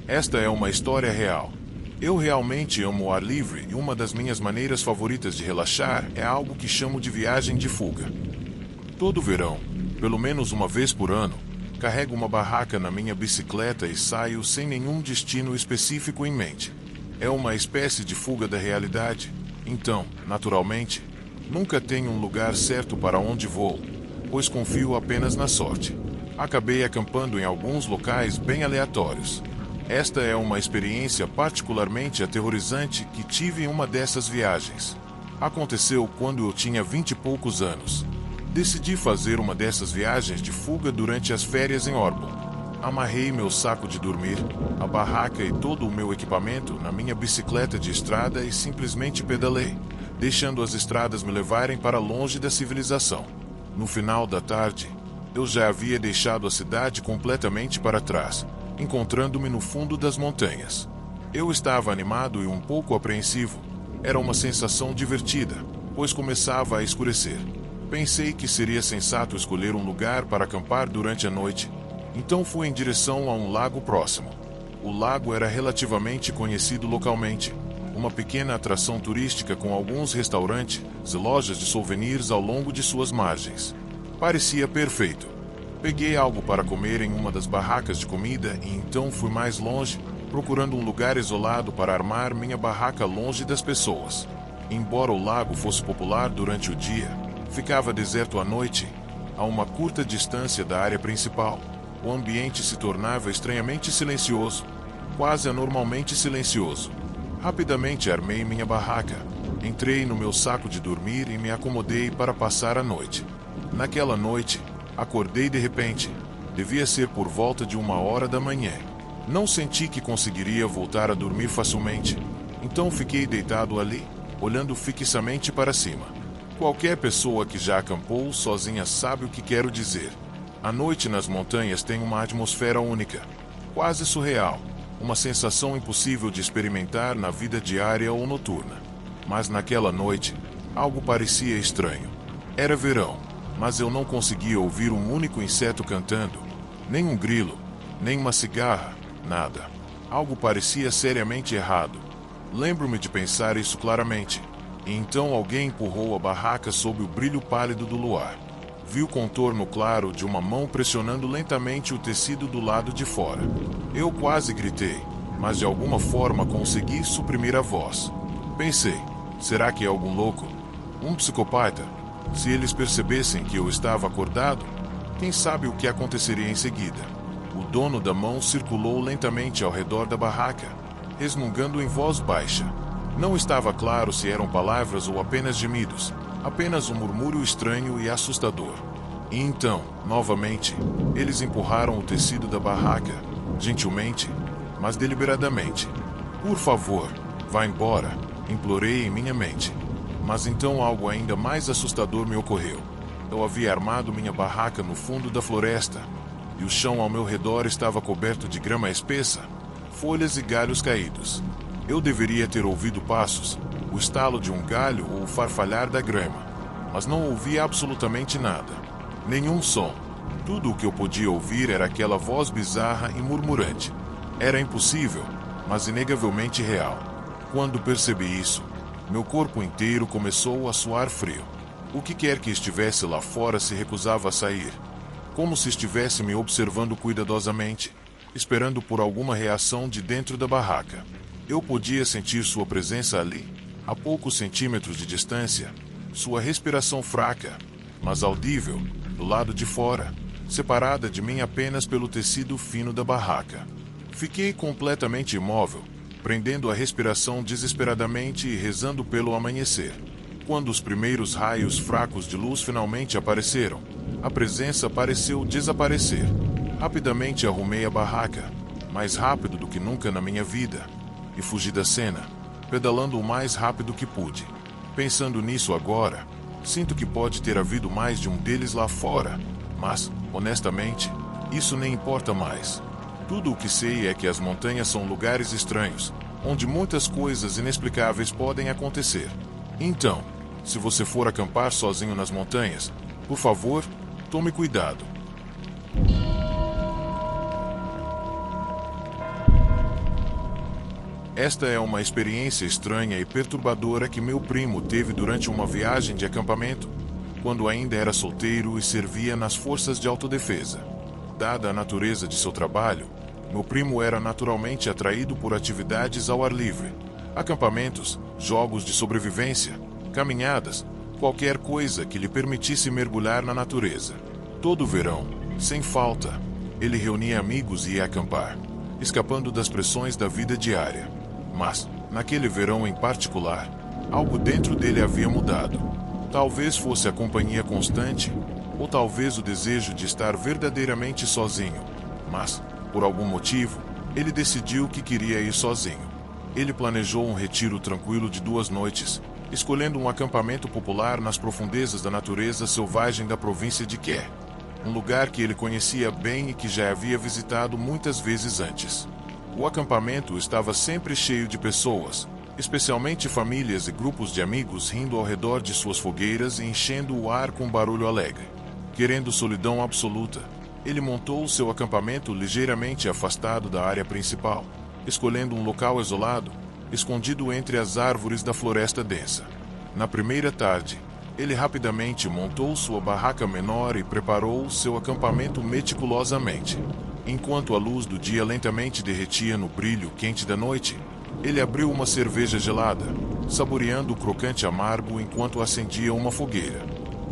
Esta é uma história real. Eu realmente amo o ar livre e uma das minhas maneiras favoritas de relaxar é algo que chamo de viagem de fuga. Todo verão, pelo menos uma vez por ano, carrego uma barraca na minha bicicleta e saio sem nenhum destino específico em mente. É uma espécie de fuga da realidade, então, naturalmente, nunca tenho um lugar certo para onde vou, pois confio apenas na sorte. Acabei acampando em alguns locais bem aleatórios. Esta é uma experiência particularmente aterrorizante que tive em uma dessas viagens. Aconteceu quando eu tinha 20 e poucos anos. Decidi fazer uma dessas viagens de fuga durante as férias em Orbon. Amarrei meu saco de dormir, a barraca e todo o meu equipamento na minha bicicleta de estrada e simplesmente pedalei, deixando as estradas me levarem para longe da civilização. No final da tarde, eu já havia deixado a cidade completamente para trás, encontrando-me no fundo das montanhas. Eu estava animado e um pouco apreensivo. Era uma sensação divertida, pois começava a escurecer. Pensei que seria sensato escolher um lugar para acampar durante a noite, então fui em direção a um lago próximo. O lago era relativamente conhecido localmente, uma pequena atração turística com alguns restaurantes e lojas de souvenirs ao longo de suas margens. Parecia perfeito. Peguei algo para comer em uma das barracas de comida e então fui mais longe, procurando um lugar isolado para armar minha barraca longe das pessoas. Embora o lago fosse popular durante o dia, ficava deserto à noite, a uma curta distância da área principal. O ambiente se tornava estranhamente silencioso, quase anormalmente silencioso. Rapidamente armei minha barraca, entrei no meu saco de dormir e me acomodei para passar a noite. Naquela noite, acordei de repente. Devia ser por volta de 1h da manhã. Não senti que conseguiria voltar a dormir facilmente, então fiquei deitado ali, olhando fixamente para cima. Qualquer pessoa que já acampou sozinha sabe o que quero dizer. A noite nas montanhas tem uma atmosfera única, quase surreal, uma sensação impossível de experimentar na vida diária ou noturna. Mas naquela noite, algo parecia estranho. Era verão, mas eu não conseguia ouvir um único inseto cantando, nem um grilo, nem uma cigarra, nada. Algo parecia seriamente errado. Lembro-me de pensar isso claramente. E então alguém empurrou a barraca sob o brilho pálido do luar. Vi o contorno claro de uma mão pressionando lentamente o tecido do lado de fora. Eu quase gritei, mas de alguma forma consegui suprimir a voz. Pensei, será que é algum louco? Um psicopata? Se eles percebessem que eu estava acordado, quem sabe o que aconteceria em seguida? O dono da mão circulou lentamente ao redor da barraca, resmungando em voz baixa. Não estava claro se eram palavras ou apenas gemidos, apenas um murmúrio estranho e assustador. E então, novamente, eles empurraram o tecido da barraca, gentilmente, mas deliberadamente. Por favor, vá embora, implorei em minha mente. Mas então algo ainda mais assustador me ocorreu. Eu havia armado minha barraca no fundo da floresta, e o chão ao meu redor estava coberto de grama espessa, folhas e galhos caídos. Eu deveria ter ouvido passos, o estalo de um galho ou o farfalhar da grama, mas não ouvi absolutamente nada. Nenhum som. Tudo o que eu podia ouvir era aquela voz bizarra e murmurante. Era impossível, mas inegavelmente real. Quando percebi isso, meu corpo inteiro começou a suar frio. O que quer que estivesse lá fora se recusava a sair, como se estivesse me observando cuidadosamente, esperando por alguma reação de dentro da barraca. Eu podia sentir sua presença ali, a poucos centímetros de distância, sua respiração fraca, mas audível, do lado de fora, separada de mim apenas pelo tecido fino da barraca. Fiquei completamente imóvel, prendendo a respiração desesperadamente e rezando pelo amanhecer. Quando os primeiros raios fracos de luz finalmente apareceram, a presença pareceu desaparecer. Rapidamente arrumei a barraca, mais rápido do que nunca na minha vida, e fugi da cena, pedalando o mais rápido que pude. Pensando nisso agora, sinto que pode ter havido mais de um deles lá fora, mas, honestamente, isso nem importa mais. Tudo o que sei é que as montanhas são lugares estranhos, onde muitas coisas inexplicáveis podem acontecer. Então, se você for acampar sozinho nas montanhas, por favor, tome cuidado. Esta é uma experiência estranha e perturbadora que meu primo teve durante uma viagem de acampamento, quando ainda era solteiro e servia nas forças de autodefesa. Dada a natureza de seu trabalho, meu primo era naturalmente atraído por atividades ao ar livre, acampamentos, jogos de sobrevivência, caminhadas, qualquer coisa que lhe permitisse mergulhar na natureza. Todo verão, sem falta, ele reunia amigos e ia acampar, escapando das pressões da vida diária. Mas, naquele verão em particular, algo dentro dele havia mudado. Talvez fosse a companhia constante, ou talvez o desejo de estar verdadeiramente sozinho. Mas, por algum motivo, ele decidiu que queria ir sozinho. Ele planejou um retiro tranquilo de 2 noites, escolhendo um acampamento popular nas profundezas da natureza selvagem da província de Quer, um lugar que ele conhecia bem e que já havia visitado muitas vezes antes. O acampamento estava sempre cheio de pessoas, especialmente famílias e grupos de amigos rindo ao redor de suas fogueiras e enchendo o ar com barulho alegre. Querendo solidão absoluta, ele montou seu acampamento ligeiramente afastado da área principal, escolhendo um local isolado, escondido entre as árvores da floresta densa. Na primeira tarde, ele rapidamente montou sua barraca menor e preparou seu acampamento meticulosamente. Enquanto a luz do dia lentamente derretia no brilho quente da noite, ele abriu uma cerveja gelada, saboreando o crocante amargo enquanto acendia uma fogueira.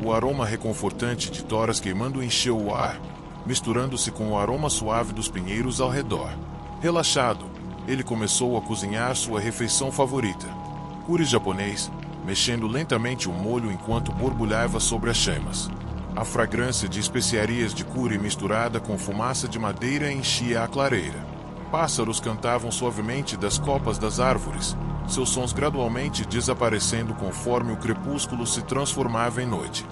O aroma reconfortante de toras queimando encheu o ar, misturando-se com o aroma suave dos pinheiros ao redor. Relaxado, ele começou a cozinhar sua refeição favorita, curry japonês, mexendo lentamente o molho enquanto borbulhava sobre as chamas. A fragrância de especiarias de curry misturada com fumaça de madeira enchia a clareira. Pássaros cantavam suavemente das copas das árvores, seus sons gradualmente desaparecendo conforme o crepúsculo se transformava em noite.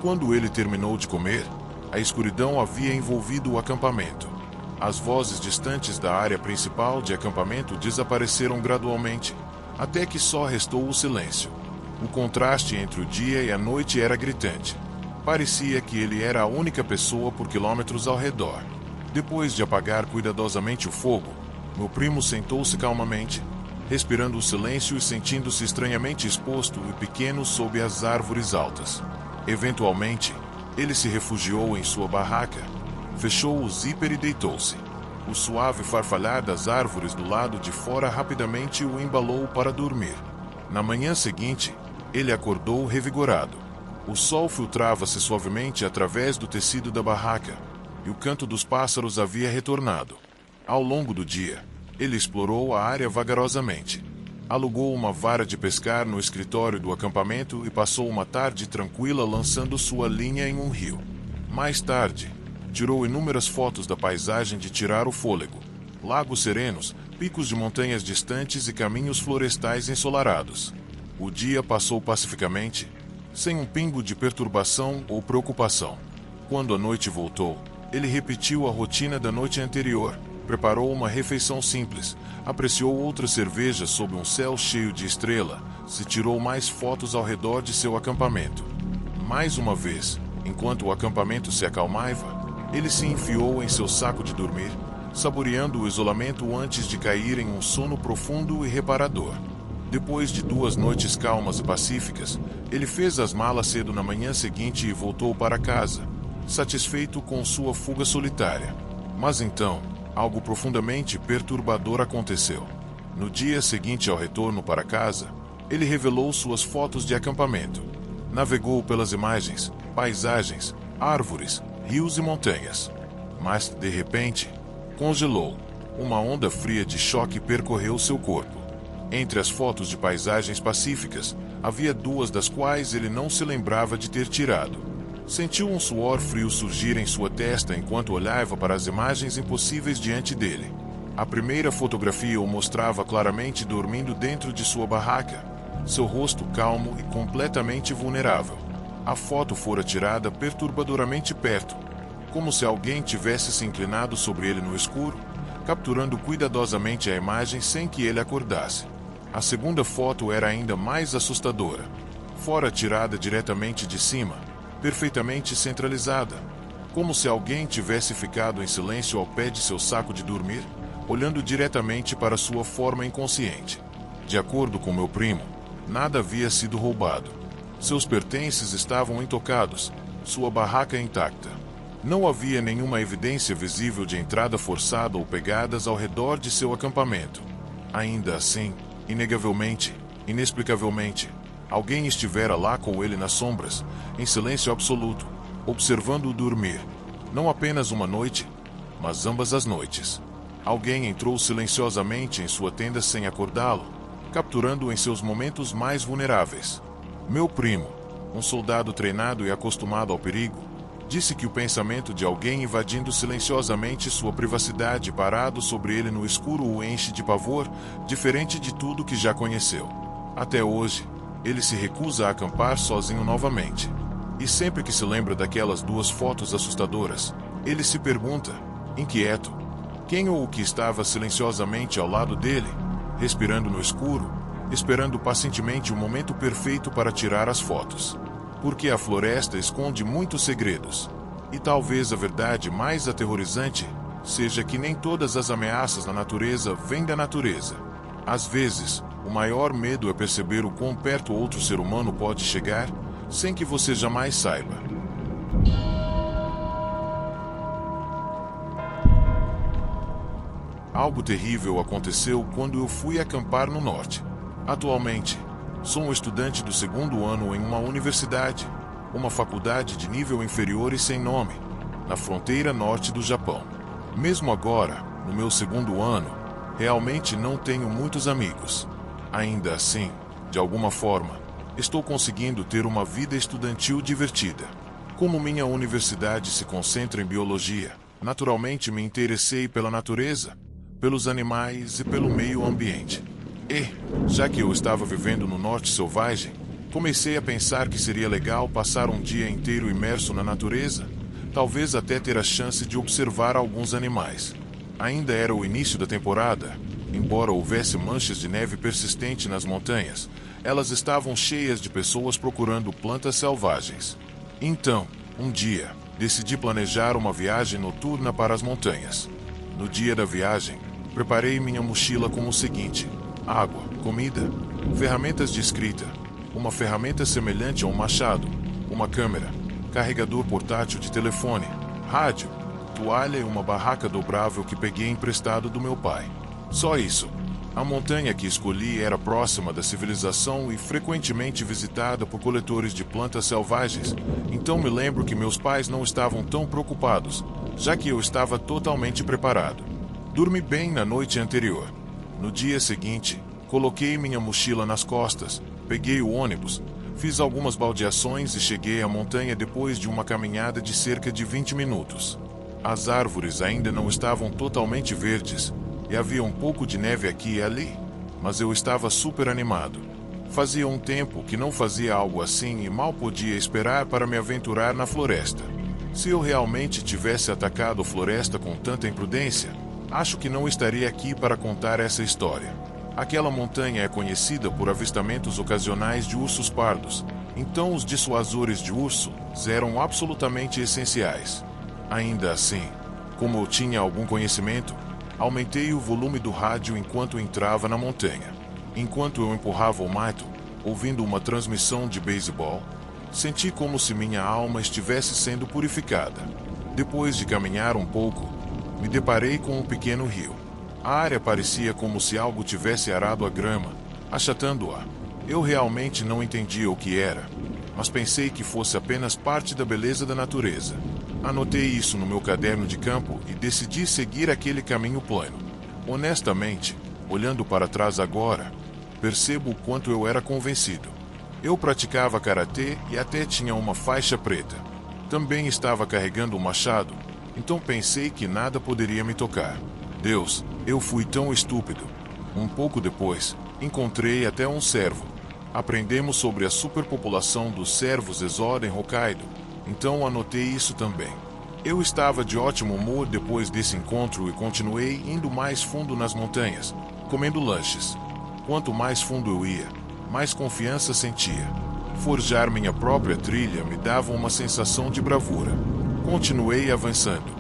Quando ele terminou de comer, a escuridão havia envolvido o acampamento. As vozes distantes da área principal de acampamento desapareceram gradualmente, até que só restou o silêncio. O contraste entre o dia e a noite era gritante. Parecia que ele era a única pessoa por quilômetros ao redor. Depois de apagar cuidadosamente o fogo, meu primo sentou-se calmamente, respirando o silêncio e sentindo-se estranhamente exposto e pequeno sob as árvores altas. Eventualmente, ele se refugiou em sua barraca, fechou o zíper e deitou-se. O suave farfalhar das árvores do lado de fora rapidamente o embalou para dormir. Na manhã seguinte, ele acordou revigorado. O sol filtrava-se suavemente através do tecido da barraca, e o canto dos pássaros havia retornado. Ao longo do dia, ele explorou a área vagarosamente. Alugou uma vara de pescar no escritório do acampamento e passou uma tarde tranquila lançando sua linha em um rio. Mais tarde, tirou inúmeras fotos da paisagem de tirar o fôlego. Lagos serenos, picos de montanhas distantes e caminhos florestais ensolarados. O dia passou pacificamente, sem um pingo de perturbação ou preocupação. Quando a noite voltou, ele repetiu a rotina da noite anterior, preparou uma refeição simples, apreciou outra cerveja sob um céu cheio de estrela, se tirou mais fotos ao redor de seu acampamento. Mais uma vez, enquanto o acampamento se acalmava, ele se enfiou em seu saco de dormir, saboreando o isolamento antes de cair em um sono profundo e reparador. Depois de 2 noites calmas e pacíficas, ele fez as malas cedo na manhã seguinte e voltou para casa, satisfeito com sua fuga solitária. Mas então, algo profundamente perturbador aconteceu. No dia seguinte ao retorno para casa, ele revelou suas fotos de acampamento. Navegou pelas imagens, paisagens, árvores, rios e montanhas. Mas, de repente, congelou. Uma onda fria de choque percorreu seu corpo. Entre as fotos de paisagens pacíficas, havia 2 das quais ele não se lembrava de ter tirado. Sentiu um suor frio surgir em sua testa enquanto olhava para as imagens impossíveis diante dele. A primeira fotografia o mostrava claramente dormindo dentro de sua barraca, seu rosto calmo e completamente vulnerável. A foto fora tirada perturbadoramente perto, como se alguém tivesse se inclinado sobre ele no escuro, capturando cuidadosamente a imagem sem que ele acordasse. A segunda foto era ainda mais assustadora. Fora tirada diretamente de cima, perfeitamente centralizada, como se alguém tivesse ficado em silêncio ao pé de seu saco de dormir, olhando diretamente para sua forma inconsciente. De acordo com meu primo, nada havia sido roubado. Seus pertences estavam intocados, sua barraca intacta. Não havia nenhuma evidência visível de entrada forçada ou pegadas ao redor de seu acampamento. Ainda assim, inegavelmente, inexplicavelmente, alguém estivera lá com ele nas sombras, em silêncio absoluto, observando-o dormir. Não apenas uma noite, mas ambas as noites. Alguém entrou silenciosamente em sua tenda sem acordá-lo, capturando-o em seus momentos mais vulneráveis. Meu primo, um soldado treinado e acostumado ao perigo, disse que o pensamento de alguém invadindo silenciosamente sua privacidade parado sobre ele no escuro o enche de pavor, diferente de tudo que já conheceu. Até hoje, ele se recusa a acampar sozinho novamente. E sempre que se lembra daquelas 2 fotos assustadoras, ele se pergunta, inquieto, quem ou o que estava silenciosamente ao lado dele, respirando no escuro, esperando pacientemente o momento perfeito para tirar as fotos. Porque a floresta esconde muitos segredos. E talvez a verdade mais aterrorizante seja que nem todas as ameaças na natureza vêm da natureza. Às vezes, o maior medo é perceber o quão perto outro ser humano pode chegar, sem que você jamais saiba. Algo terrível aconteceu quando eu fui acampar no norte. Atualmente, sou um estudante do 2º ano em uma universidade, uma faculdade de nível inferior e sem nome, na fronteira norte do Japão. Mesmo agora, no meu 2º ano, realmente não tenho muitos amigos. Ainda assim, de alguma forma, estou conseguindo ter uma vida estudantil divertida. Como minha universidade se concentra em biologia, naturalmente me interessei pela natureza, pelos animais e pelo meio ambiente. E, já que eu estava vivendo no norte selvagem, comecei a pensar que seria legal passar um dia inteiro imerso na natureza, talvez até ter a chance de observar alguns animais. Ainda era o início da temporada, embora houvesse manchas de neve persistente nas montanhas, elas estavam cheias de pessoas procurando plantas selvagens. Então, um dia, decidi planejar uma viagem noturna para as montanhas. No dia da viagem, preparei minha mochila com o seguinte: água, comida, ferramentas de escrita, uma ferramenta semelhante a um machado, uma câmera, carregador portátil de telefone, rádio, toalha e uma barraca dobrável que peguei emprestado do meu pai. Só isso. A montanha que escolhi era próxima da civilização e frequentemente visitada por coletores de plantas selvagens, então me lembro que meus pais não estavam tão preocupados, já que eu estava totalmente preparado. Dormi bem na noite anterior. No dia seguinte, coloquei minha mochila nas costas, peguei o ônibus, fiz algumas baldeações e cheguei à montanha depois de uma caminhada de cerca de 20 minutos. As árvores ainda não estavam totalmente verdes, e havia um pouco de neve aqui e ali, mas eu estava super animado. Fazia um tempo que não fazia algo assim e mal podia esperar para me aventurar na floresta. Se eu realmente tivesse atacado a floresta com tanta imprudência, acho que não estaria aqui para contar essa história. Aquela montanha é conhecida por avistamentos ocasionais de ursos pardos, então os dissuasores de urso eram absolutamente essenciais. Ainda assim, como eu tinha algum conhecimento, aumentei o volume do rádio enquanto entrava na montanha. Enquanto eu empurrava o mato, ouvindo uma transmissão de beisebol, senti como se minha alma estivesse sendo purificada. Depois de caminhar um pouco, me deparei com um pequeno rio. A área parecia como se algo tivesse arado a grama, achatando-a. Eu realmente não entendia o que era, mas pensei que fosse apenas parte da beleza da natureza. Anotei isso no meu caderno de campo e decidi seguir aquele caminho plano. Honestamente, olhando para trás agora, percebo o quanto eu era convencido. Eu praticava karatê e até tinha uma faixa preta. Também estava carregando um machado, então pensei que nada poderia me tocar. Deus, eu fui tão estúpido. Um pouco depois, encontrei até um cervo. Aprendemos sobre a superpopulação dos cervos Exoda em Hokkaido, então anotei isso também. Eu estava de ótimo humor depois desse encontro e continuei indo mais fundo nas montanhas, comendo lanches. Quanto mais fundo eu ia, mais confiança sentia. Forjar minha própria trilha me dava uma sensação de bravura. Continuei avançando.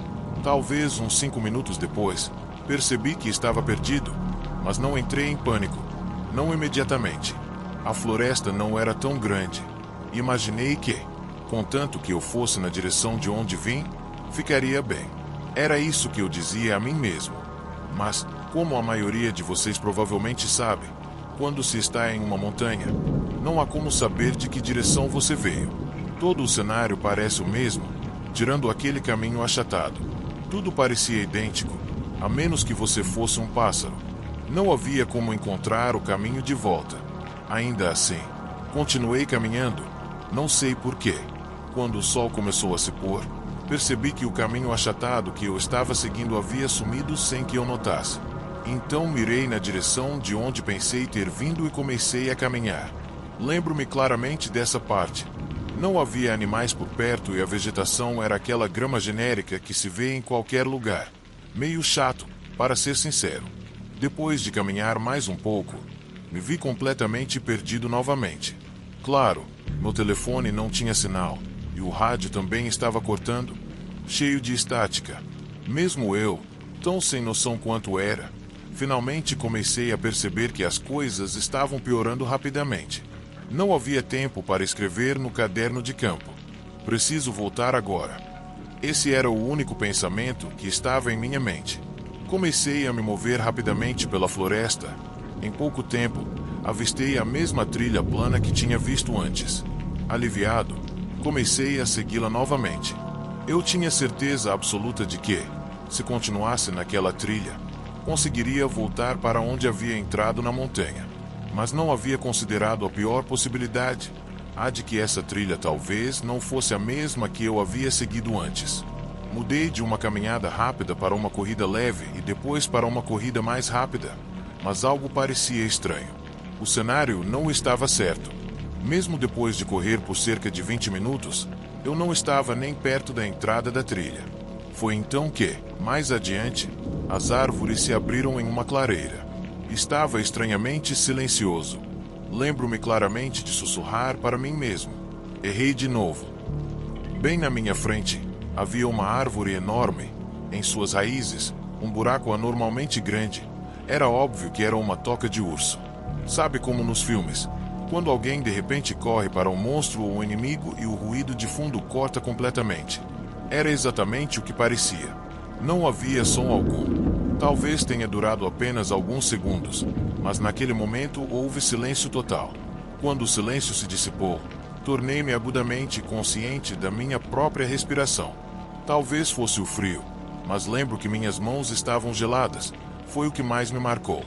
Talvez uns 5 minutos depois, Percebi que estava perdido, mas não entrei em pânico. Não imediatamente. A floresta não era tão grande. Imaginei que, contanto que eu fosse na direção de onde vim, ficaria bem. Era isso que eu dizia a mim mesmo. Mas, como a maioria de vocês provavelmente sabe, quando se está em uma montanha, não há como saber de que direção você veio. Todo o cenário parece o mesmo, tirando aquele caminho achatado. Tudo parecia idêntico, a menos que você fosse um pássaro. Não havia como encontrar o caminho de volta. Ainda assim, continuei caminhando, não sei porquê. Quando o sol começou a se pôr, percebi que o caminho achatado que eu estava seguindo havia sumido sem que eu notasse. Então mirei na direção de onde pensei ter vindo e comecei a caminhar. Lembro-me claramente dessa parte. Não havia animais por perto e a vegetação era aquela grama genérica que se vê em qualquer lugar. Meio chato, para ser sincero. Depois de caminhar mais um pouco, me vi completamente perdido novamente. Claro, meu telefone não tinha sinal, e o rádio também estava cortando, cheio de estática. Mesmo eu, tão sem noção quanto era, finalmente comecei a perceber que as coisas estavam piorando rapidamente. Não havia tempo para escrever no caderno de campo. Preciso voltar agora. Esse era o único pensamento que estava em minha mente. Comecei a me mover rapidamente pela floresta. Em pouco tempo, avistei a mesma trilha plana que tinha visto antes. Aliviado, comecei a segui-la novamente. Eu tinha certeza absoluta de que, se continuasse naquela trilha, conseguiria voltar para onde havia entrado na montanha. Mas não havia considerado a pior possibilidade, a de que essa trilha talvez não fosse a mesma que eu havia seguido antes. Mudei de uma caminhada rápida para uma corrida leve e depois para uma corrida mais rápida, mas algo parecia estranho. O cenário não estava certo. Mesmo depois de correr por cerca de 20 minutos, eu não estava nem perto da entrada da trilha. Foi então que, mais adiante, as árvores se abriram em uma clareira. Estava estranhamente silencioso. Lembro-me claramente de sussurrar para mim mesmo. Errei de novo. Bem na minha frente, havia uma árvore enorme. Em suas raízes, um buraco anormalmente grande. Era óbvio que era uma toca de urso. Sabe como nos filmes, quando alguém de repente corre para um monstro ou um inimigo e o ruído de fundo corta completamente. Era exatamente o que parecia. Não havia som algum. Talvez tenha durado apenas alguns segundos, mas naquele momento houve silêncio total. Quando o silêncio se dissipou, tornei-me agudamente consciente da minha própria respiração. Talvez fosse o frio, mas lembro que minhas mãos estavam geladas. Foi o que mais me marcou.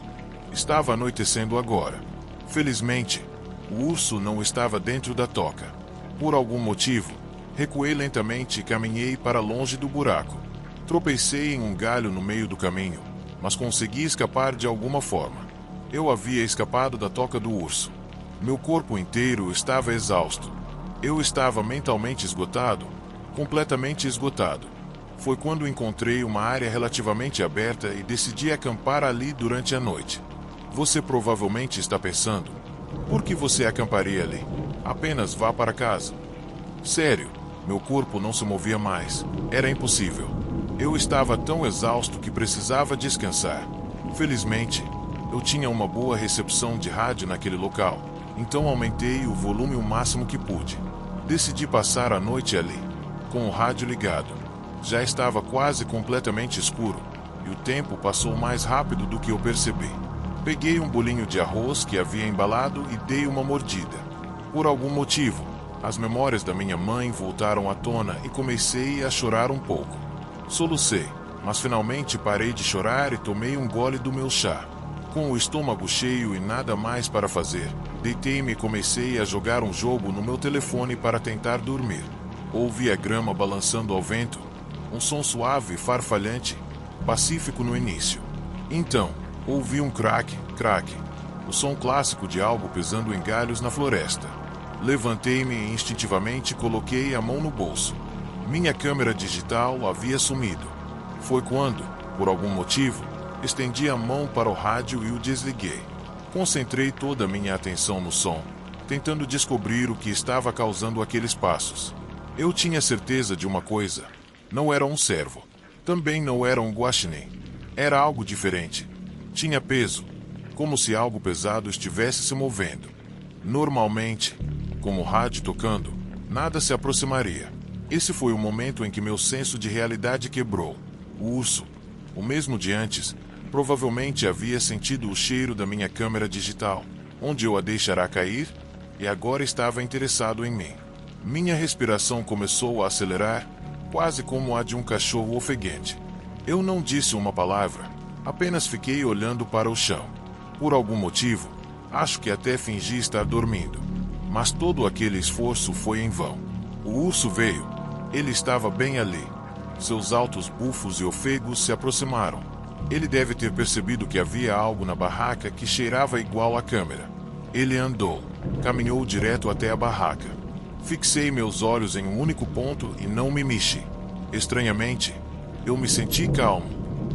Estava anoitecendo agora. Felizmente, o urso não estava dentro da toca. Por algum motivo, recuei lentamente e caminhei para longe do buraco. Tropecei em um galho no meio do caminho, mas consegui escapar de alguma forma. Eu havia escapado da toca do urso. Meu corpo inteiro estava exausto. Eu estava mentalmente esgotado, completamente esgotado. Foi quando encontrei uma área relativamente aberta e decidi acampar ali durante a noite. Você provavelmente está pensando, por que você acamparia ali? Apenas vá para casa. Sério, meu corpo não se movia mais. Era impossível. Eu estava tão exausto que precisava descansar. Felizmente, eu tinha uma boa recepção de rádio naquele local, então aumentei o volume o máximo que pude. Decidi passar a noite ali, com o rádio ligado. Já estava quase completamente escuro, e o tempo passou mais rápido do que eu percebi. Peguei um bolinho de arroz que havia embalado e dei uma mordida. Por algum motivo, as memórias da minha mãe voltaram à tona e comecei a chorar um pouco. Solucei, mas finalmente parei de chorar e tomei um gole do meu chá. Com o estômago cheio e nada mais para fazer, deitei-me e comecei a jogar um jogo no meu telefone para tentar dormir. Ouvi a grama balançando ao vento, um som suave e farfalhante, pacífico no início. Então, ouvi um craque, o som clássico de algo pisando em galhos na floresta. Levantei-me e instintivamente coloquei a mão no bolso. Minha câmera digital havia sumido. Foi quando, por algum motivo, estendi a mão para o rádio e o desliguei. Concentrei toda a minha atenção no som, tentando descobrir o que estava causando aqueles passos. Eu tinha certeza de uma coisa. Não era um cervo. Também não era um guaxinim. Era algo diferente. Tinha peso, como se algo pesado estivesse se movendo. Normalmente, com o rádio tocando, nada se aproximaria. Esse foi o momento em que meu senso de realidade quebrou. O urso, o mesmo de antes, provavelmente havia sentido o cheiro da minha câmera digital, onde eu a deixara cair, e agora estava interessado em mim. Minha respiração começou a acelerar, quase como a de um cachorro ofegante. Eu não disse uma palavra, apenas fiquei olhando para o chão. Por algum motivo, acho que até fingi estar dormindo. Mas todo aquele esforço foi em vão. O urso veio. Ele estava bem ali. Seus altos bufos e ofegos se aproximaram. Ele deve ter percebido que havia algo na barraca que cheirava igual à câmera. Ele andou, caminhou direto até a barraca. Fixei meus olhos em um único ponto e não me mexi. Estranhamente, eu me senti calmo,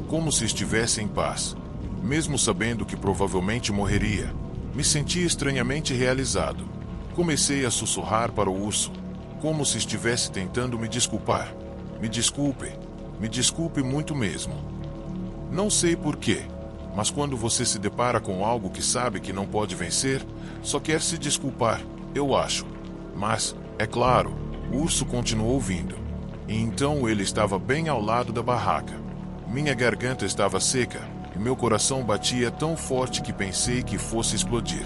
como se estivesse em paz. Mesmo sabendo que provavelmente morreria, me senti estranhamente realizado. Comecei a sussurrar para o urso, como se estivesse tentando me desculpar. Me desculpe muito mesmo. Não sei porquê, mas quando você se depara com algo que sabe que não pode vencer, só quer se desculpar, eu acho. Mas, é claro, o urso continuou vindo. E então ele estava bem ao lado da barraca. Minha garganta estava seca, e meu coração batia tão forte que pensei que fosse explodir.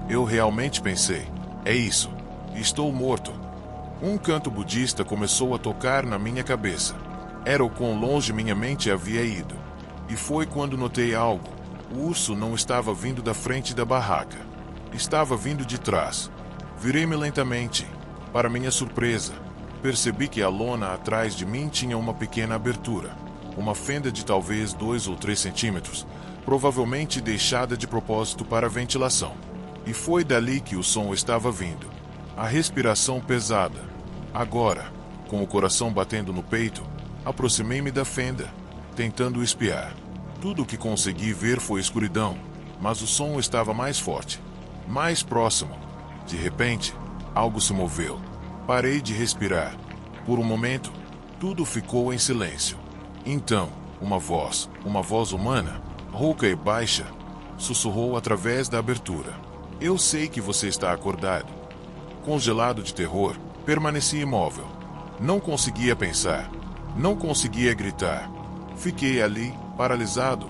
Eu realmente pensei, é isso, estou morto. Um canto budista começou a tocar na minha cabeça. Era o quão longe minha mente havia ido. E foi quando notei algo. O urso não estava vindo da frente da barraca. Estava vindo de trás. Virei-me lentamente. Para minha surpresa, percebi que a lona atrás de mim tinha uma pequena abertura. Uma fenda de talvez 2 ou 3 centímetros, provavelmente deixada de propósito para ventilação. E foi dali que o som estava vindo. A respiração pesada. Agora, com o coração batendo no peito, aproximei-me da fenda, tentando espiar. Tudo o que consegui ver foi escuridão, mas o som estava mais forte, mais próximo. De repente, algo se moveu. Parei de respirar. Por um momento, tudo ficou em silêncio. Então, uma voz humana, rouca e baixa, sussurrou através da abertura. Eu sei que você está acordado. Congelado de terror, permaneci imóvel. Não conseguia pensar. Não conseguia gritar. Fiquei ali, paralisado,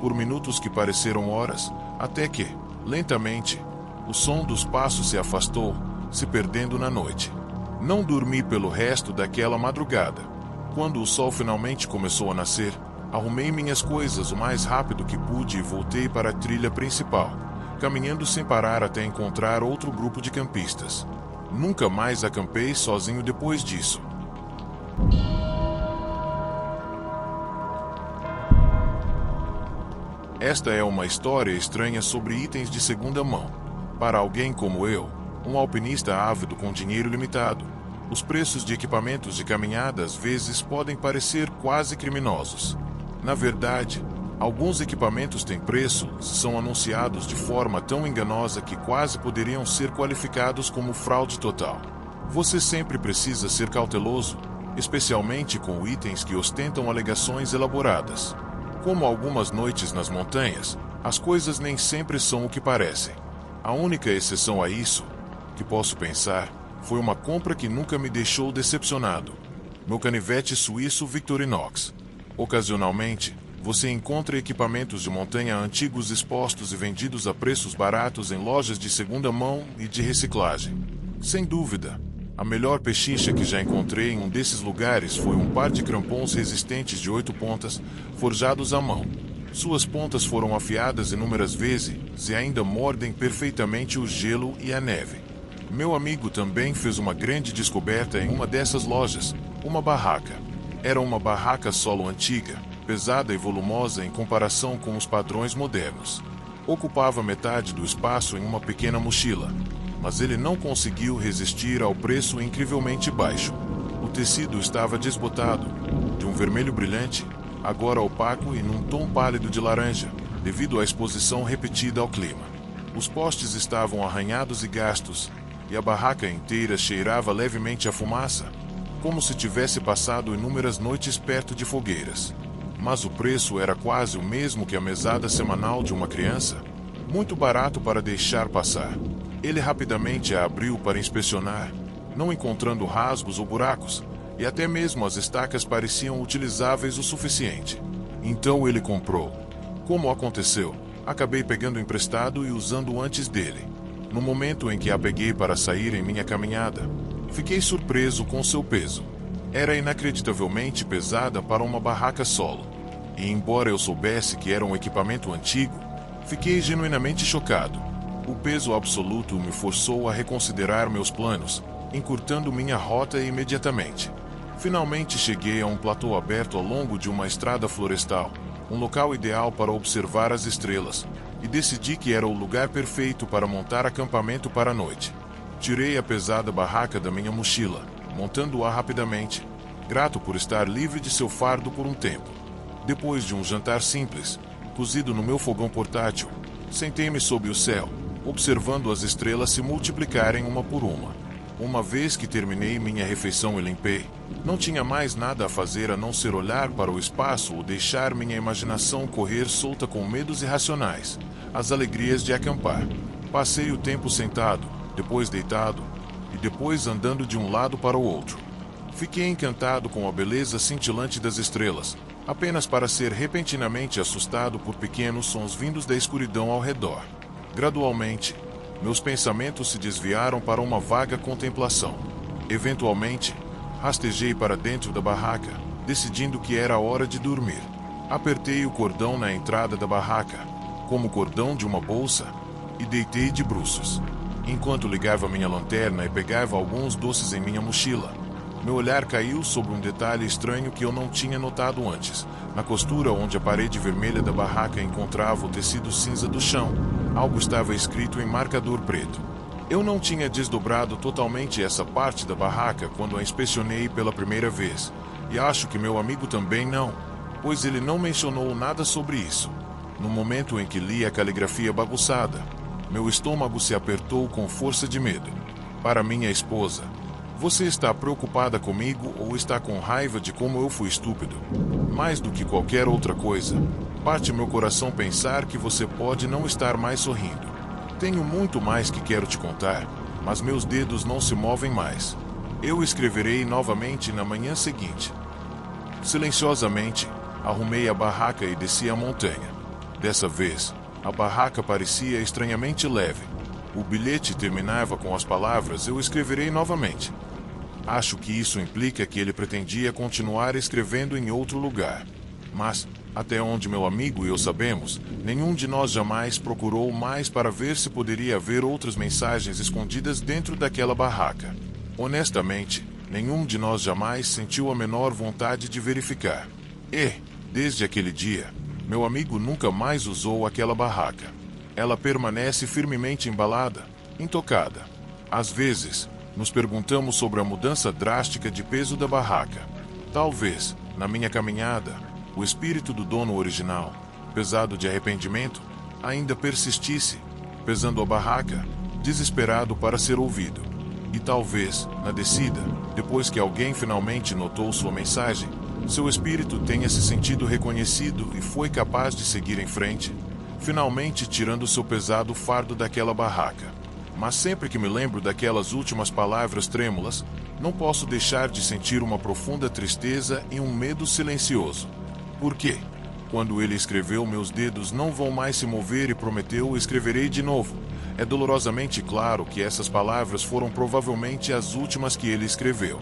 por minutos que pareceram horas, até que, lentamente, o som dos passos se afastou, se perdendo na noite. Não dormi pelo resto daquela madrugada. Quando o sol finalmente começou a nascer, arrumei minhas coisas o mais rápido que pude e voltei para a trilha principal, caminhando sem parar até encontrar outro grupo de campistas. Nunca mais acampei sozinho depois disso. Esta é uma história estranha sobre itens de segunda mão. Para alguém como eu, um alpinista ávido com dinheiro limitado, os preços de equipamentos de caminhada às vezes podem parecer quase criminosos. Na verdade, alguns equipamentos têm preços e são anunciados de forma tão enganosa que quase poderiam ser qualificados como fraude total. Você sempre precisa ser cauteloso, especialmente com itens que ostentam alegações elaboradas. Como algumas noites nas montanhas, as coisas nem sempre são o que parecem. A única exceção a isso, que posso pensar, foi uma compra que nunca me deixou decepcionado. Meu canivete suíço Victorinox. Ocasionalmente, você encontra equipamentos de montanha antigos expostos e vendidos a preços baratos em lojas de segunda mão e de reciclagem. Sem dúvida, a melhor pechincha que já encontrei em um desses lugares foi um par de crampons resistentes de 8 pontas, forjados à mão. Suas pontas foram afiadas inúmeras vezes e ainda mordem perfeitamente o gelo e a neve. Meu amigo também fez uma grande descoberta em uma dessas lojas, uma barraca. Era uma barraca solo antiga, pesada e volumosa em comparação com os padrões modernos. Ocupava metade do espaço em uma pequena mochila, mas ele não conseguiu resistir ao preço incrivelmente baixo. O tecido estava desbotado, de um vermelho brilhante, agora opaco e num tom pálido de laranja, devido à exposição repetida ao clima. Os postes estavam arranhados e gastos, e a barraca inteira cheirava levemente a fumaça, como se tivesse passado inúmeras noites perto de fogueiras. mas o preço era quase o mesmo que a mesada semanal de uma criança. Muito barato para deixar passar. Ele rapidamente a abriu para inspecionar, não encontrando rasgos ou buracos, e até mesmo as estacas pareciam utilizáveis o suficiente. Então ele comprou. Como aconteceu, acabei pegando emprestado e usando antes dele. No momento em que a peguei para sair em minha caminhada, fiquei surpreso com seu peso. Era inacreditavelmente pesada para uma barraca solo. E embora eu soubesse que era um equipamento antigo, fiquei genuinamente chocado. O peso absoluto me forçou a reconsiderar meus planos, encurtando minha rota imediatamente. Finalmente cheguei a um platô aberto ao longo de uma estrada florestal, um local ideal para observar as estrelas, e decidi que era o lugar perfeito para montar acampamento para a noite. Tirei a pesada barraca da minha mochila, montando-a rapidamente, grato por estar livre de seu fardo por um tempo. Depois de um jantar simples, cozido no meu fogão portátil, sentei-me sob o céu, observando as estrelas se multiplicarem uma por uma. Uma vez que terminei minha refeição e limpei, não tinha mais nada a fazer a não ser olhar para o espaço ou deixar minha imaginação correr solta com medos irracionais, as alegrias de acampar. Passei o tempo sentado, depois deitado, e depois andando de um lado para o outro. Fiquei encantado com a beleza cintilante das estrelas, apenas para ser repentinamente assustado por pequenos sons vindos da escuridão ao redor. Gradualmente, meus pensamentos se desviaram para uma vaga contemplação. Eventualmente, rastejei para dentro da barraca, decidindo que era hora de dormir. Apertei o cordão na entrada da barraca, como o cordão de uma bolsa, e deitei de bruços. Enquanto ligava minha lanterna e pegava alguns doces em minha mochila, meu olhar caiu sobre um detalhe estranho que eu não tinha notado antes. Na costura onde a parede vermelha da barraca encontrava o tecido cinza do chão, algo estava escrito em marcador preto. Eu não tinha desdobrado totalmente essa parte da barraca quando a inspecionei pela primeira vez, e acho que meu amigo também não, pois ele não mencionou nada sobre isso. No momento em que li a caligrafia bagunçada, meu estômago se apertou com força de medo. Para minha esposa: você está preocupada comigo ou está com raiva de como eu fui estúpido? Mais do que qualquer outra coisa, parte meu coração pensar que você pode não estar mais sorrindo. Tenho muito mais que quero te contar, mas meus dedos não se movem mais. Eu escreverei novamente na manhã seguinte. Silenciosamente, arrumei a barraca e desci a montanha. Dessa vez, a barraca parecia estranhamente leve. O bilhete terminava com as palavras: eu escreverei novamente. Acho que isso implica que ele pretendia continuar escrevendo em outro lugar. Mas, até onde meu amigo e eu sabemos, nenhum de nós jamais procurou mais para ver se poderia haver outras mensagens escondidas dentro daquela barraca. Honestamente, nenhum de nós jamais sentiu a menor vontade de verificar. E, desde aquele dia, meu amigo nunca mais usou aquela barraca. Ela permanece firmemente embalada, intocada. Às vezes, nos perguntamos sobre a mudança drástica de peso da barraca. Talvez, na minha caminhada, o espírito do dono original, pesado de arrependimento, ainda persistisse, pesando a barraca, desesperado para ser ouvido. E talvez, na descida, depois que alguém finalmente notou sua mensagem, seu espírito tenha se sentido reconhecido e foi capaz de seguir em frente, finalmente tirando seu pesado fardo daquela barraca. Mas sempre que me lembro daquelas últimas palavras trêmulas, não posso deixar de sentir uma profunda tristeza e um medo silencioso. Por quê? Quando ele escreveu, meus dedos não vão mais se mover e prometeu: escreverei de novo. É dolorosamente claro que essas palavras foram provavelmente as últimas que ele escreveu.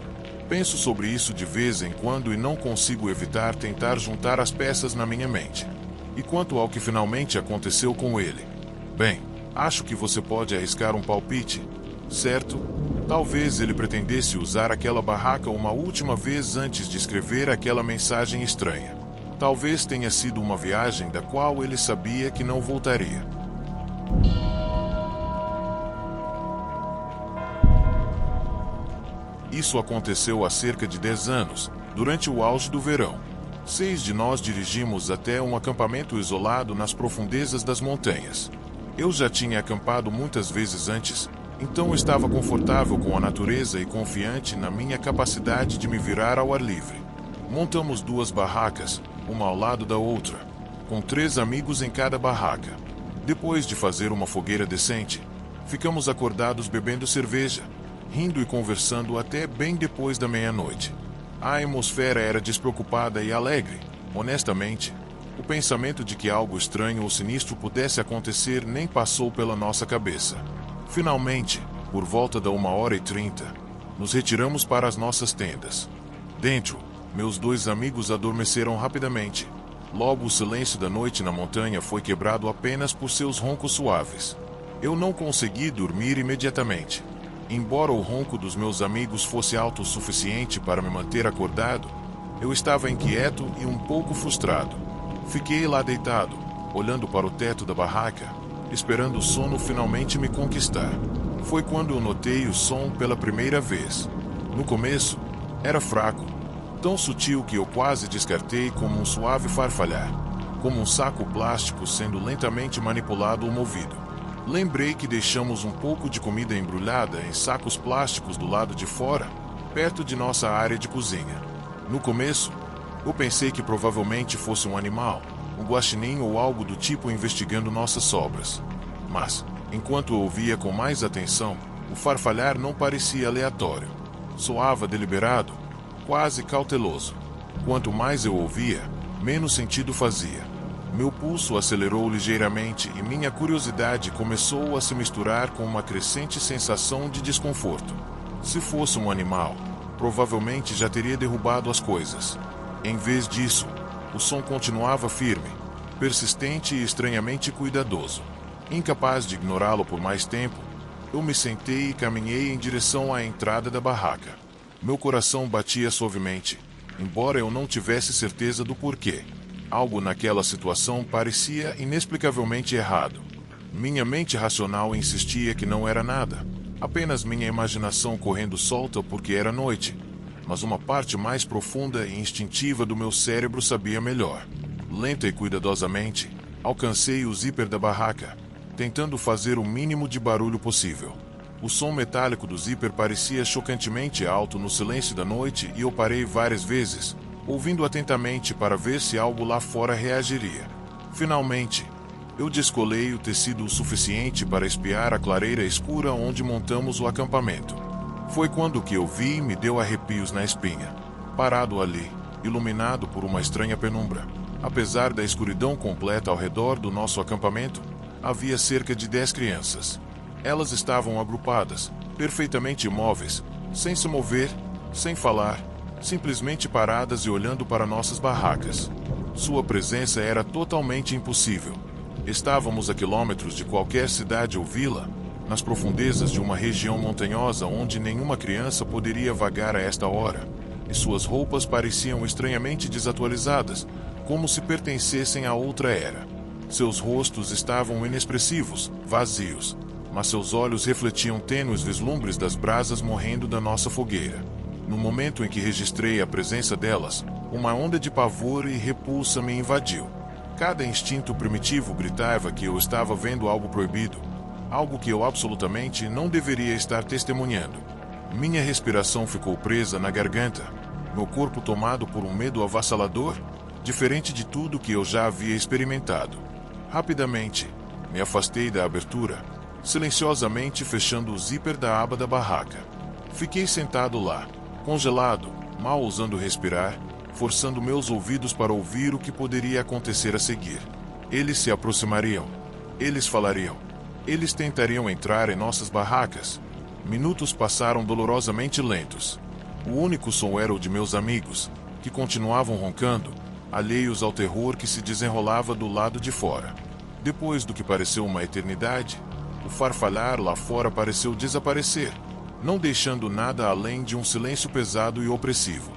Penso sobre isso de vez em quando e não consigo evitar tentar juntar as peças na minha mente. E quanto ao que finalmente aconteceu com ele? Bem, acho que você pode arriscar um palpite, certo? Talvez ele pretendesse usar aquela barraca uma última vez antes de escrever aquela mensagem estranha. Talvez tenha sido uma viagem da qual ele sabia que não voltaria. Isso aconteceu há cerca de 10 anos, durante o auge do verão. 6 de nós dirigimos até um acampamento isolado nas profundezas das montanhas. Eu já tinha acampado muitas vezes antes, então estava confortável com a natureza e confiante na minha capacidade de me virar ao ar livre. Montamos 2 barracas, uma ao lado da outra, com 3 amigos em cada barraca. Depois de fazer uma fogueira decente, ficamos acordados bebendo cerveja, rindo e conversando até bem depois da meia-noite. A atmosfera era despreocupada e alegre. Honestamente, o pensamento de que algo estranho ou sinistro pudesse acontecer nem passou pela nossa cabeça. Finalmente, por volta da 1h30, nos retiramos para as nossas tendas. Dentro, meus 2 amigos adormeceram rapidamente. Logo, o silêncio da noite na montanha foi quebrado apenas por seus roncos suaves. Eu não consegui dormir imediatamente. Embora o ronco dos meus amigos fosse alto o suficiente para me manter acordado, eu estava inquieto e um pouco frustrado. Fiquei lá deitado, olhando para o teto da barraca, esperando o sono finalmente me conquistar. Foi quando eu notei o som pela primeira vez. No começo, era fraco, tão sutil que eu quase descartei como um suave farfalhar, como um saco plástico sendo lentamente manipulado ou movido. Lembrei que deixamos um pouco de comida embrulhada em sacos plásticos do lado de fora, perto de nossa área de cozinha. No começo, eu pensei que provavelmente fosse um animal, um guaxinim ou algo do tipo investigando nossas sobras. Mas, enquanto eu ouvia com mais atenção, o farfalhar não parecia aleatório. Soava deliberado, quase cauteloso. Quanto mais eu ouvia, menos sentido fazia. Meu pulso acelerou ligeiramente e minha curiosidade começou a se misturar com uma crescente sensação de desconforto. Se fosse um animal, provavelmente já teria derrubado as coisas. Em vez disso, o som continuava firme, persistente e estranhamente cuidadoso. Incapaz de ignorá-lo por mais tempo, eu me sentei e caminhei em direção à entrada da barraca. Meu coração batia suavemente, embora eu não tivesse certeza do porquê. Algo naquela situação parecia inexplicavelmente errado. Minha mente racional insistia que não era nada, apenas minha imaginação correndo solta porque era noite. Mas uma parte mais profunda e instintiva do meu cérebro sabia melhor. Lenta e cuidadosamente, alcancei o zíper da barraca, tentando fazer o mínimo de barulho possível. O som metálico do zíper parecia chocantemente alto no silêncio da noite e eu parei várias vezes, ouvindo atentamente para ver se algo lá fora reagiria. Finalmente, eu descolei o tecido o suficiente para espiar a clareira escura onde montamos o acampamento. Foi quando o que eu vi me deu arrepios na espinha. Parado ali, iluminado por uma estranha penumbra. Apesar da escuridão completa ao redor do nosso acampamento, havia cerca de 10 crianças. Elas estavam agrupadas, perfeitamente imóveis, sem se mover, sem falar, simplesmente paradas e olhando para nossas barracas. Sua presença era totalmente impossível. Estávamos a quilômetros de qualquer cidade ou vila, nas profundezas de uma região montanhosa onde nenhuma criança poderia vagar a esta hora, e suas roupas pareciam estranhamente desatualizadas, como se pertencessem a outra era. Seus rostos estavam inexpressivos, vazios, mas seus olhos refletiam tênues vislumbres das brasas morrendo da nossa fogueira. No momento em que registrei a presença delas, uma onda de pavor e repulsa me invadiu. Cada instinto primitivo gritava que eu estava vendo algo proibido, algo que eu absolutamente não deveria estar testemunhando. Minha respiração ficou presa na garganta, meu corpo tomado por um medo avassalador, diferente de tudo que eu já havia experimentado. Rapidamente, me afastei da abertura, silenciosamente fechando o zíper da aba da barraca. Fiquei sentado lá, congelado, mal ousando respirar, forçando meus ouvidos para ouvir o que poderia acontecer a seguir. Eles se aproximariam. Eles falariam. Eles tentariam entrar em nossas barracas. Minutos passaram dolorosamente lentos. O único som era o de meus amigos, que continuavam roncando, alheios ao terror que se desenrolava do lado de fora. Depois do que pareceu uma eternidade, o farfalhar lá fora pareceu desaparecer, não deixando nada além de um silêncio pesado e opressivo.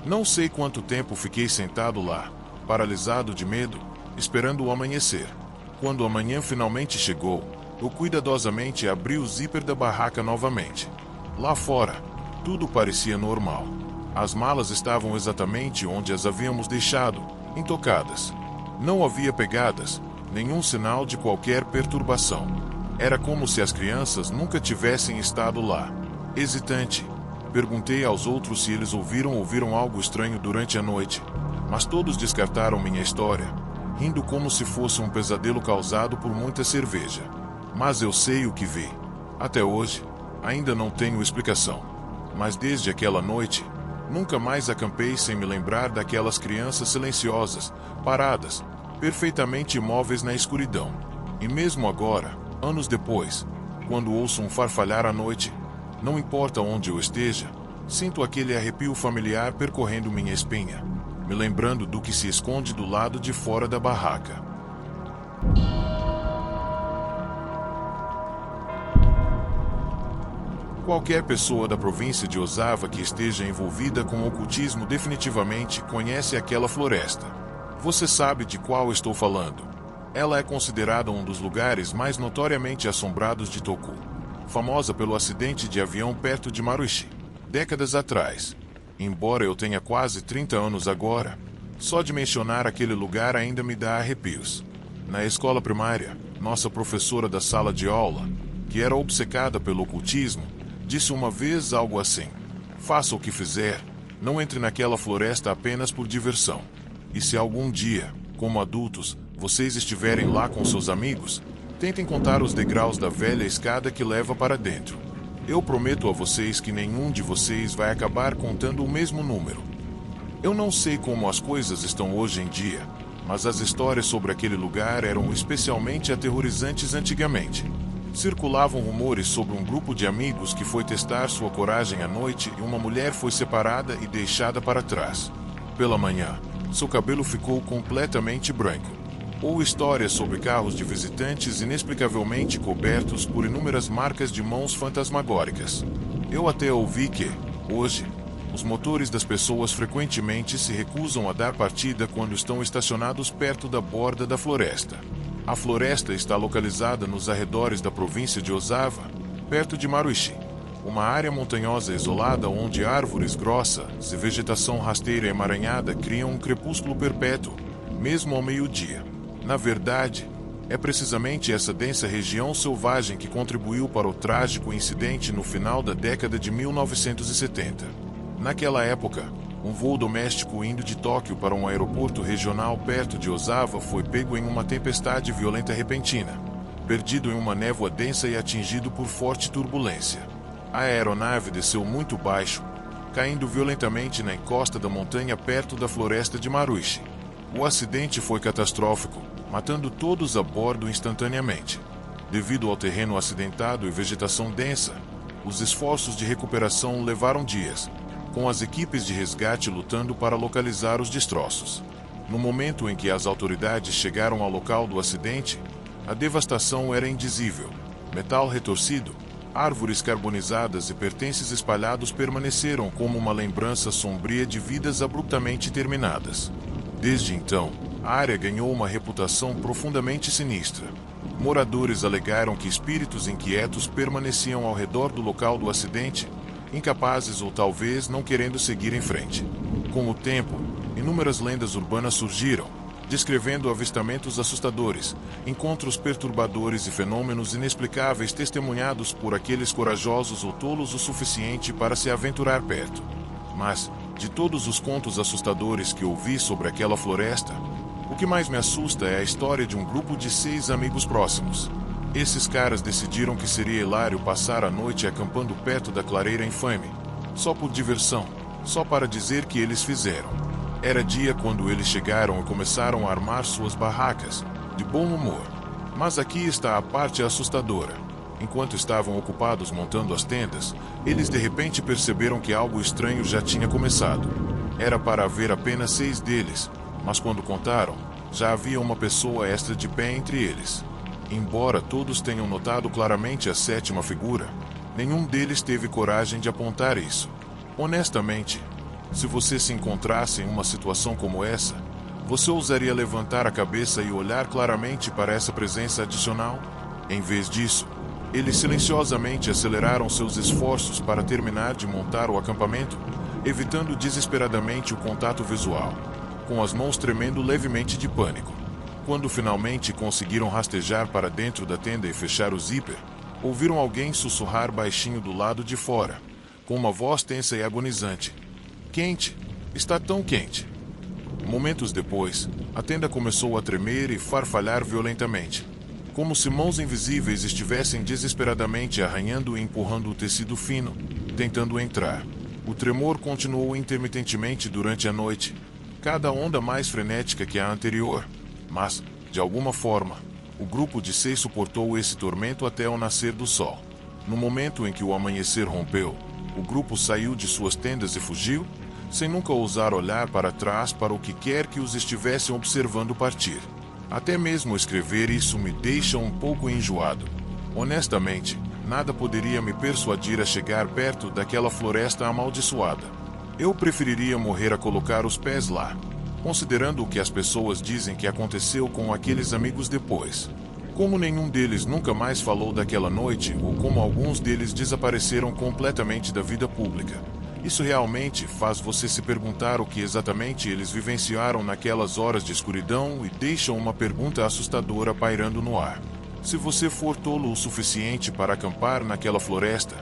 Não sei quanto tempo fiquei sentado lá, paralisado de medo, esperando o amanhecer. Quando a manhã finalmente chegou, eu cuidadosamente abri o zíper da barraca novamente. Lá fora, tudo parecia normal. As malas estavam exatamente onde as havíamos deixado, intocadas. Não havia pegadas, nenhum sinal de qualquer perturbação. Era como se as crianças nunca tivessem estado lá. Hesitante, perguntei aos outros se eles ouviram algo estranho durante a noite. mas todos descartaram minha história, rindo como se fosse um pesadelo causado por muita cerveja. Mas eu sei o que vi. Até hoje, ainda não tenho explicação. Mas desde aquela noite, nunca mais acampei sem me lembrar daquelas crianças silenciosas, paradas, perfeitamente imóveis na escuridão. E mesmo agora, anos depois, quando ouço um farfalhar à noite, não importa onde eu esteja, sinto aquele arrepio familiar percorrendo minha espinha, me lembrando do que se esconde do lado de fora da barraca. Qualquer pessoa da província de Osava que esteja envolvida com o ocultismo definitivamente conhece aquela floresta. Você sabe de qual estou falando. Ela é considerada um dos lugares mais notoriamente assombrados de Toku, famosa pelo acidente de avião perto de Maruishi, décadas atrás. Embora eu tenha quase 30 anos agora, só de mencionar aquele lugar ainda me dá arrepios. Na escola primária, nossa professora da sala de aula, que era obcecada pelo ocultismo, disse uma vez algo assim: faça o que fizer, não entre naquela floresta apenas por diversão. E se algum dia, como adultos, vocês estiverem lá com seus amigos, tentem contar os degraus da velha escada que leva para dentro. Eu prometo a vocês que nenhum de vocês vai acabar contando o mesmo número. Eu não sei como as coisas estão hoje em dia, mas as histórias sobre aquele lugar eram especialmente aterrorizantes antigamente. Circulavam rumores sobre um grupo de amigos que foi testar sua coragem à noite e uma mulher foi separada e deixada para trás. Pela manhã, seu cabelo ficou completamente branco. Ou histórias sobre carros de visitantes inexplicavelmente cobertos por inúmeras marcas de mãos fantasmagóricas. Eu até ouvi que, hoje, os motores das pessoas frequentemente se recusam a dar partida quando estão estacionados perto da borda da floresta. A floresta está localizada nos arredores da província de Osava, perto de Maruishi, uma área montanhosa isolada onde árvores grossas e vegetação rasteira emaranhada criam um crepúsculo perpétuo, mesmo ao meio-dia. Na verdade, é precisamente essa densa região selvagem que contribuiu para o trágico incidente no final da década de 1970. Naquela época, um voo doméstico indo de Tóquio para um aeroporto regional perto de Osava foi pego em uma tempestade violenta repentina, perdido em uma névoa densa e atingido por forte turbulência. A aeronave desceu muito baixo, caindo violentamente na encosta da montanha perto da floresta de Maruishi. O acidente foi catastrófico, matando todos a bordo instantaneamente. Devido ao terreno acidentado e vegetação densa, os esforços de recuperação levaram dias, com as equipes de resgate lutando para localizar os destroços. No momento em que as autoridades chegaram ao local do acidente, a devastação era indizível. Metal retorcido, árvores carbonizadas e pertences espalhados permaneceram como uma lembrança sombria de vidas abruptamente terminadas. Desde então, a área ganhou uma reputação profundamente sinistra. Moradores alegaram que espíritos inquietos permaneciam ao redor do local do acidente, incapazes ou talvez não querendo seguir em frente. Com o tempo, inúmeras lendas urbanas surgiram, descrevendo avistamentos assustadores, encontros perturbadores e fenômenos inexplicáveis testemunhados por aqueles corajosos ou tolos o suficiente para se aventurar perto. Mas, de todos os contos assustadores que ouvi sobre aquela floresta, o que mais me assusta é a história de um grupo de 6 amigos próximos. Esses caras decidiram que seria hilário passar a noite acampando perto da clareira infame, só por diversão, só para dizer que eles fizeram. Era dia quando eles chegaram e começaram a armar suas barracas, de bom humor. Mas aqui está a parte assustadora. Enquanto estavam ocupados montando as tendas, eles de repente perceberam que algo estranho já tinha começado. Era para haver apenas 6 deles, mas quando contaram, já havia uma pessoa extra de pé entre eles. Embora todos tenham notado claramente a 7ª figura, nenhum deles teve coragem de apontar isso. Honestamente, se você se encontrasse em uma situação como essa, você ousaria levantar a cabeça e olhar claramente para essa presença adicional? Em vez disso, eles silenciosamente aceleraram seus esforços para terminar de montar o acampamento, evitando desesperadamente o contato visual, com as mãos tremendo levemente de pânico. Quando finalmente conseguiram rastejar para dentro da tenda e fechar o zíper, ouviram alguém sussurrar baixinho do lado de fora, com uma voz tensa e agonizante: "Quente, está tão quente." Momentos depois, a tenda começou a tremer e farfalhar violentamente, como se mãos invisíveis estivessem desesperadamente arranhando e empurrando o tecido fino, tentando entrar. O tremor continuou intermitentemente durante a noite, cada onda mais frenética que a anterior, mas, de alguma forma, o grupo de 6 suportou esse tormento até o nascer do sol. No momento em que o amanhecer rompeu, o grupo saiu de suas tendas e fugiu, sem nunca ousar olhar para trás para o que quer que os estivessem observando partir. Até mesmo escrever isso me deixa um pouco enjoado. Honestamente, nada poderia me persuadir a chegar perto daquela floresta amaldiçoada. Eu preferiria morrer a colocar os pés lá, considerando o que as pessoas dizem que aconteceu com aqueles amigos depois. Como nenhum deles nunca mais falou daquela noite, ou como alguns deles desapareceram completamente da vida pública. Isso realmente faz você se perguntar o que exatamente eles vivenciaram naquelas horas de escuridão e deixa uma pergunta assustadora pairando no ar. Se você for tolo o suficiente para acampar naquela floresta,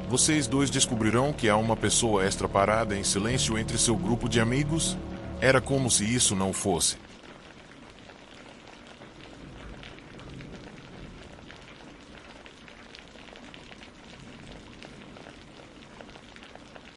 vocês dois descobrirão que há uma pessoa extra parada em silêncio entre seu grupo de amigos? Era como se isso não fosse